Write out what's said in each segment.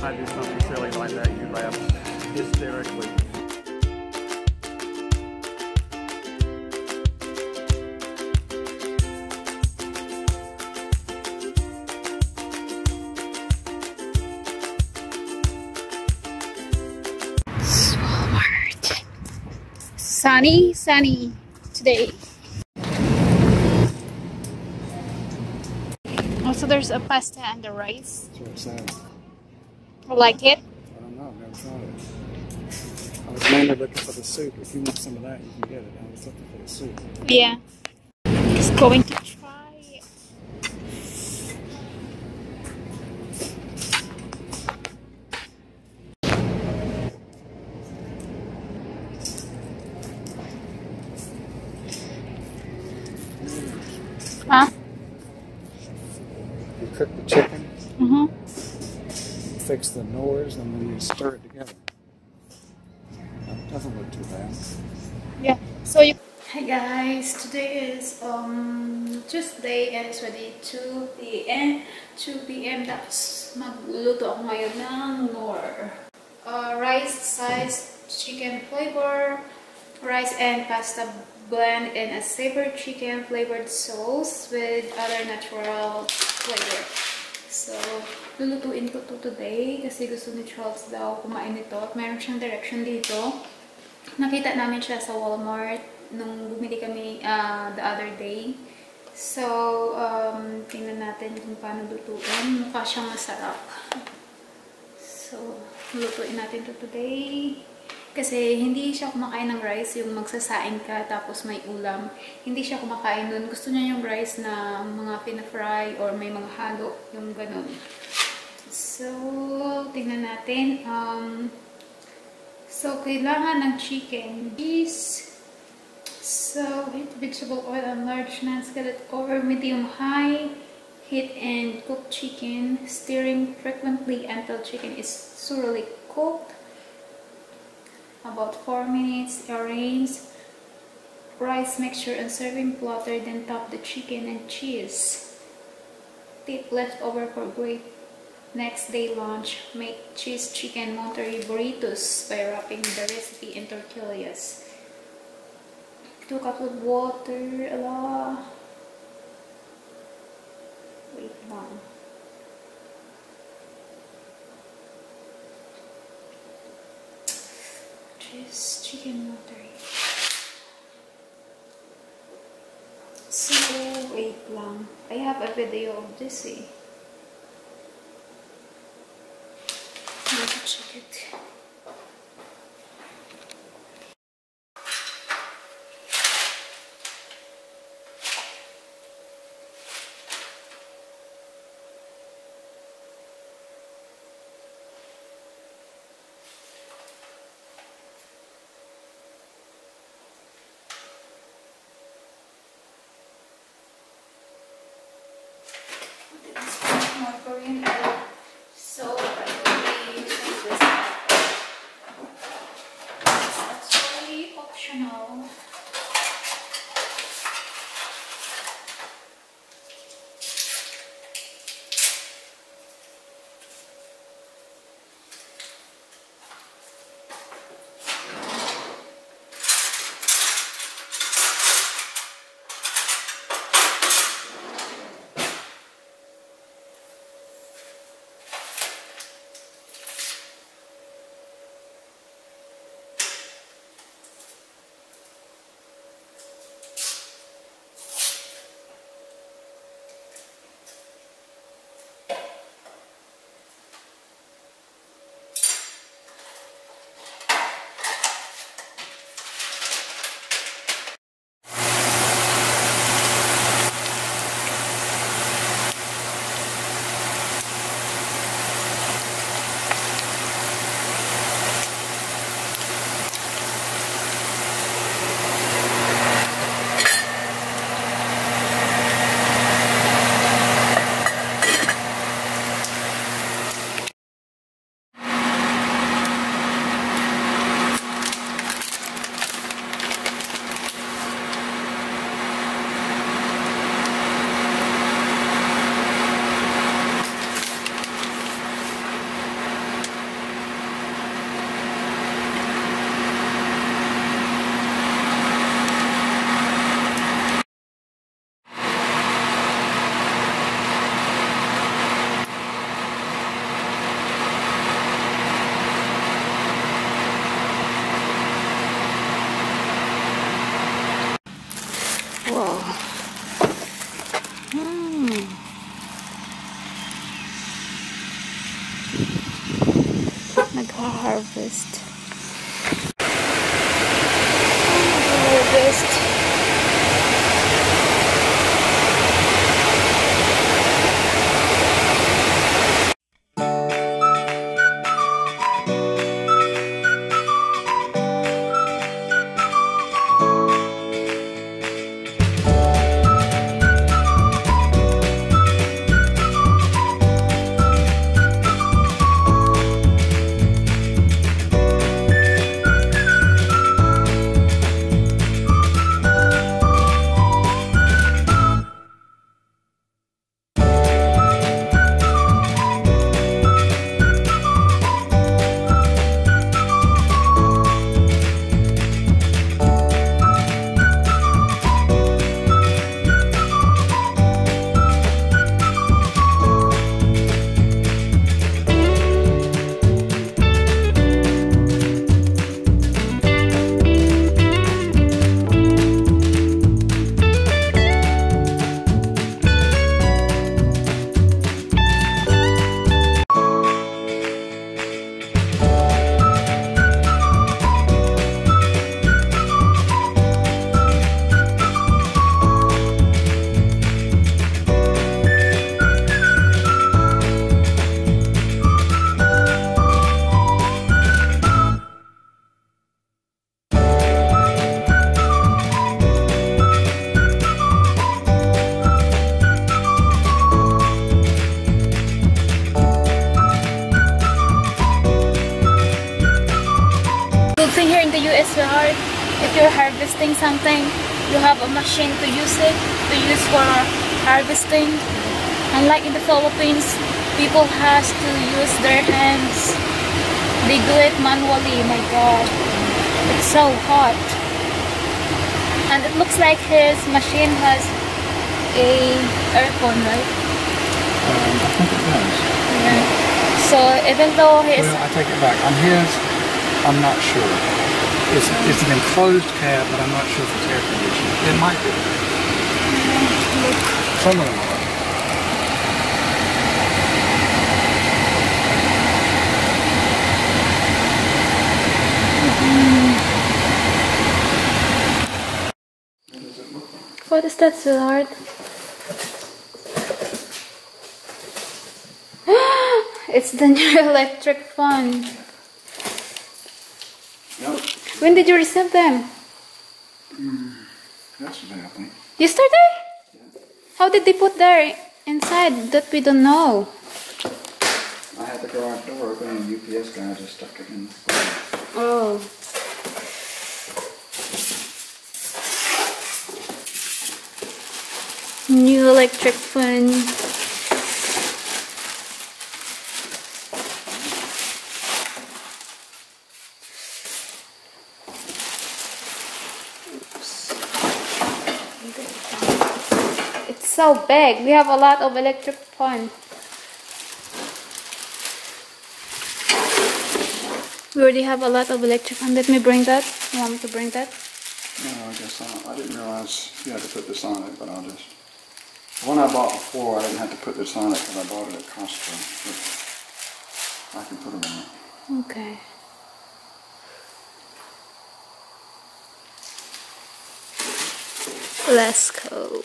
I do something silly like that, you laugh hysterically. Walmart. Sunny today. Also, there's a pasta and the rice. That's what it says. I like it. I don't know, I've never tried it. I was mainly looking for the soup. If you want some of that, you can get it. I was looking for the soup. Yeah. Just going to try it. Huh? You cook the chicken, Mm-hmm. fix the Knorrs, and then you stir it together. That doesn't look too bad. Yeah. So you. Hi guys, today is Tuesday and it's already 2 p.m. 2 p.m. Tapos magluluto ako ngayon ng Knorr. Rice size chicken flavor, rice and pasta blend in a savory chicken flavored sauce with other natural flavor. So, lulutuin ko to today kasi gusto ni Charles daw kumain nito at mayroon siyang direction dito. Nakita namin siya sa Walmart nung bumili kami the other day. So, tingnan natin kung paano lutuin. Mukha siyang masarap. So, lutuin natin to today. Kasi hindi siya kumakain ng rice, yung magsasaing ka tapos may ulam. Hindi siya kumakain nun. Gusto niya yung rice na mga pina-fry or may mga halo, yung ganun. So, tingnan natin. So, kailangan ng chicken, cheese, so, vegetable oil and large non-skillet over medium-high heat and cook chicken, stirring frequently until chicken is thoroughly cooked. About 4 minutes, arrange rice mixture and serving platter, then top the chicken and cheese. Tip leftover for great next day lunch. Make cheese chicken Monterey burritos by wrapping the recipe in tortillas. 2 cups of water. Wait lang. Cheese chicken Monterey. So, wait lang. I have a video of this eh. Let's check it. More Korean oil. So I will be using this. It's actually optional. Nag-harvest. Harvest. Here in the US, if you're harvesting something, you have a machine to use for harvesting. Unlike in the Philippines, people has to use their hands. They do it manually. My God, it's so hot, and it looks like his machine has a aircon, right? I think it does. Yeah. So even though his... Well, I take it back. On his, I'm not sure. It's an enclosed cab, but I'm not sure if it's air conditioned. It might be. Some of them are. What is that, sweetheart? It's the new electric fan. Yep. When did you receive them? Yesterday, I think. Yesterday? Yeah. How did they put there inside that we don't know? I had the garage door open and the UPS guy just stuck it in. Oh. New electric fan. It's so big. We have a lot of electric fan. We already have a lot of electric fan. Let me bring that. You want me to bring that? No, I guess not. I didn't realize you had to put this on it, but I'll just... The one I bought before, I didn't have to put this on it because I bought it at Costco. But I can put them on it. Okay. Let's go.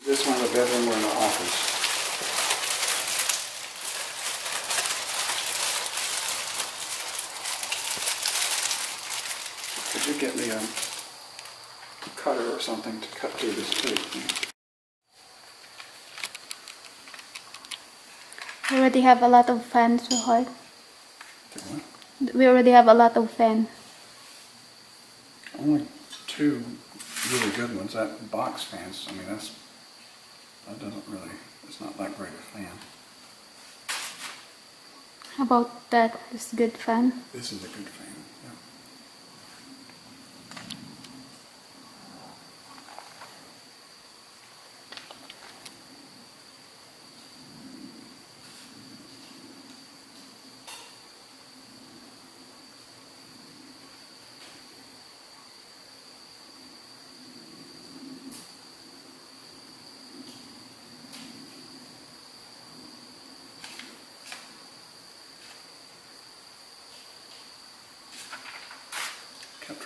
This one in the bedroom or in the office? Could you get me a cutter or something to cut through this tape? We already have a lot of fans, sweetheart. We already have a lot of fans. Only two really good ones. That box fans, I mean, that doesn't really, it's not that great a fan. How about that? This good fan? This is a good fan, yeah.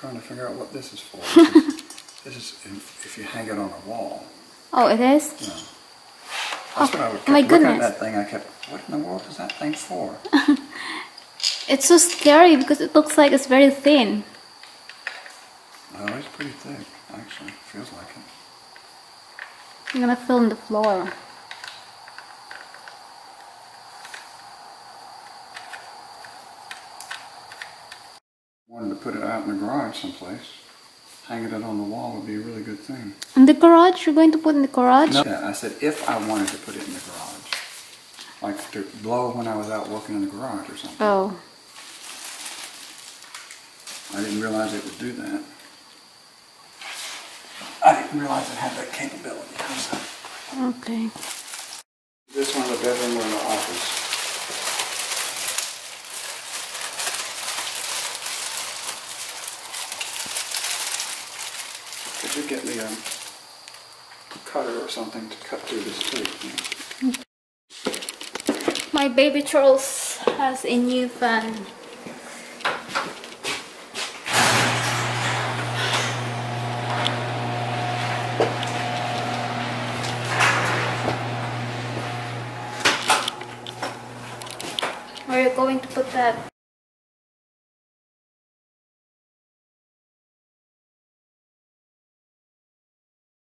trying to figure out what this is for. This is if you hang it on a wall. Oh, it is? Yeah. That's what I would keep my looking at goodness. that thing. I kept, what in the world is that thing for? It's so scary because it looks like it's very thin. Oh, it's pretty thick, actually. Feels like it. I'm gonna film the floor. Wanted to put it out in the garage someplace. Hanging it on the wall would be a really good thing. In the garage? You're going to put in the garage? No, yeah, I said if I wanted to put it in the garage. Like to blow when I was out working in the garage or something. Oh. I didn't realize it would do that. I didn't realize it had that capability. Okay. This one, the bedroom or the office? Could you get me a cutter or something to cut through this tape? My baby Charles has a new fan. Where are you going to put that?